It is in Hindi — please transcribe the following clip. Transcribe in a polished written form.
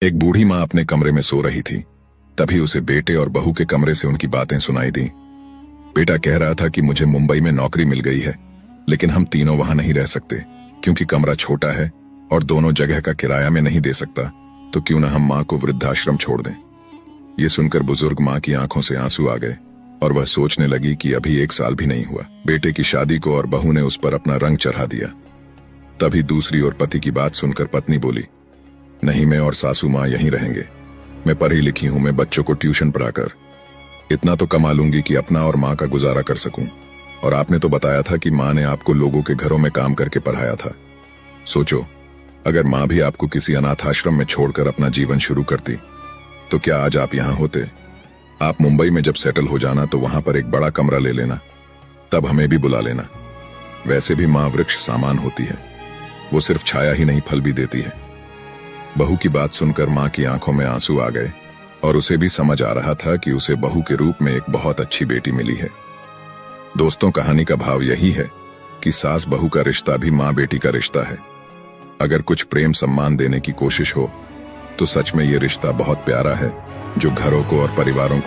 एक बूढ़ी माँ अपने कमरे में सो रही थी। तभी उसे बेटे और बहू के कमरे से उनकी बातें सुनाई दी। बेटा कह रहा था कि मुझे मुंबई में नौकरी मिल गई है, लेकिन हम तीनों वहां नहीं रह सकते क्योंकि कमरा छोटा है और दोनों जगह का किराया में नहीं दे सकता, तो क्यों न हम माँ को वृद्धाश्रम छोड़ दें। ये सुनकर बुजुर्ग माँ की आंखों से आंसू आ गए और वह सोचने लगी कि अभी 1 साल भी नहीं हुआ बेटे की शादी को और बहू ने उस पर अपना रंग चढ़ा दिया। तभी दूसरी ओर पति की बात सुनकर पत्नी बोली, नहीं, मैं और सासू माँ यहीं रहेंगे। मैं पढ़ी लिखी हूं, मैं बच्चों को ट्यूशन पढ़ाकर इतना तो कमा लूंगी कि अपना और माँ का गुजारा कर सकूं। और आपने तो बताया था कि माँ ने आपको लोगों के घरों में काम करके पढ़ाया था। सोचो, अगर माँ भी आपको किसी अनाथ आश्रम में छोड़कर अपना जीवन शुरू करती तो क्या आज आप यहाँ होते। आप मुंबई में जब सेटल हो जाना तो वहां पर एक बड़ा कमरा ले लेना, तब हमें भी बुला लेना। वैसे भी माँ वृक्ष सामान होती है, वो सिर्फ छाया ही नहीं फल भी देती है। बहू की बात सुनकर माँ की आंखों में आंसू आ गए और उसे भी समझ आ रहा था कि उसे बहू के रूप में एक बहुत अच्छी बेटी मिली है। दोस्तों, कहानी का भाव यही है कि सास बहू का रिश्ता भी माँ बेटी का रिश्ता है। अगर कुछ प्रेम सम्मान देने की कोशिश हो तो सच में ये रिश्ता बहुत प्यारा है, जो घरों को और परिवारों को